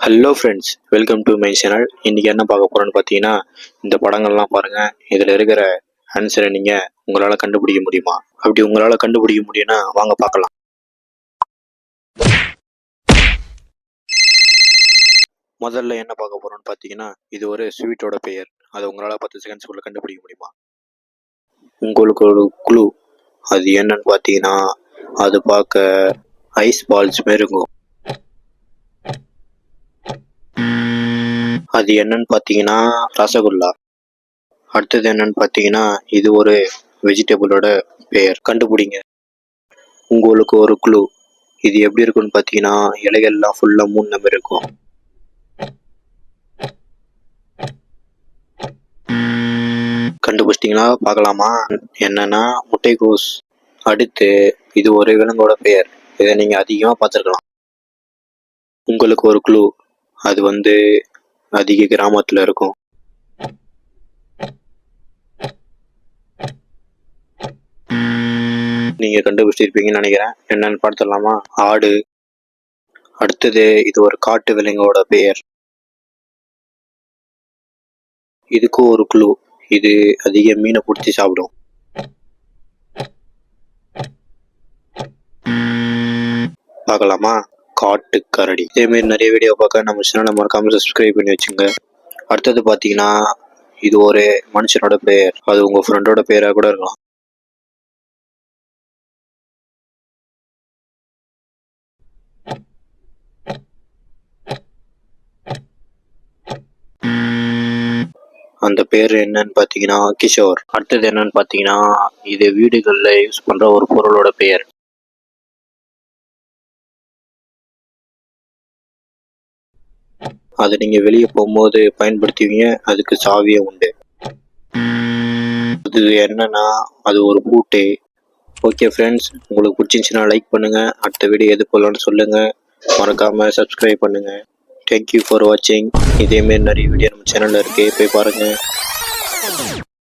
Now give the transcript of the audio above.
Hello friends, welcome to my channel. இன்றைக்கி என்ன பார்க்க போகிறோன்னு பார்த்தீங்கன்னா, இந்த படங்கள்லாம் பாருங்கள். இதில் இருக்கிற ஆன்சரை நீங்கள் உங்களால் கண்டுபிடிக்க முடியுமா? அப்படி உங்களால் கண்டுபிடிக்க முடியும்னா வாங்க பார்க்கலாம். முதல்ல என்ன பார்க்க போகிறோன்னு பார்த்தீங்கன்னா, இது ஒரு ஸ்வீட்டோட பெயர். அதை உங்களால் 10 செகண்ட்ஸ்குள்ளே கண்டுபிடிக்க முடியுமா? உங்களுக்கு ஒரு குழு. அது என்னன்னு பார்த்தீங்கன்னா, அது பார்க்க ஐஸ் பால்ஸ் மாரி இருக்கும். அது என்னன்னு பார்த்தீங்கன்னா ரசகுல்லா. அடுத்தது என்னன்னு பார்த்தீங்கன்னா, இது ஒரு வெஜிடபிளோட பெயர். கண்டுபிடிங்க. உங்களுக்கு ஒரு குழு. இது எப்படி இருக்குன்னு பார்த்தீங்கன்னா, இலைகள்லாம் ஃபுல்லாக 3 நம்பர் இருக்கும். கண்டுபிடிச்சிட்டிங்களா? பார்க்கலாமா? என்னன்னா முட்டைகோஸ். அடுத்து இது ஒரு விலங்கோட பெயர். இதை நீங்கள் அதிகமாக பார்த்துருக்கலாம். உங்களுக்கு ஒரு குழு. அது அதிக கிராமத்தில் இருக்கும். நீங்கள் கண்டுபிடிச்சிருப்பீங்கன்னு நினைக்கிறேன். என்னன்னு பார்த்துடலாமா? ஆடு. அடுத்தது இது ஒரு காட்டு விலங்கோட பெயர். இதுக்கு ஒரு குழு. இது அதிக மீனை பிடிச்சி சாப்பிடும். பார்க்கலாமா? காட்டுக்கரடி. இதேமாரி நிறைய வீடியோ பார்க்க நம்ம சேனலை மறக்காம சப்ஸ்கிரைப் பண்ணி வச்சுங்க. அடுத்தது பார்த்தீங்கன்னா, இது ஒரு மனுஷனோட பெயர். அது உங்கள் ஃப்ரெண்டோட பெயராக கூட இருக்கலாம். அந்த பேர் என்னன்னு பார்த்தீங்கன்னா கிஷோர். அடுத்தது என்னன்னு பார்த்தீங்கன்னா, இது வீடுகளில் யூஸ் பண்ணுற ஒரு பொருளோட பெயர். அதை நீங்கள் வெளியே போகும்போது பயன்படுத்துவீங்க. அதுக்கு சாவியும் உண்டு. அது என்னன்னா, அது ஒரு பூட்டு. ஓகே ஃப்ரெண்ட்ஸ், உங்களுக்கு பிடிச்சிருந்துச்சுன்னா லைக் பண்ணுங்கள். அடுத்த வீடியோ எது போடலான்னு சொல்லுங்கள். மறக்காமல் சப்ஸ்கிரைப் பண்ணுங்கள். தேங்க்யூ ஃபார் வாட்சிங். இதேமாரி நிறைய வீடியோ நம்ம சேனலில் இருக்குது, போய் பாருங்கள்.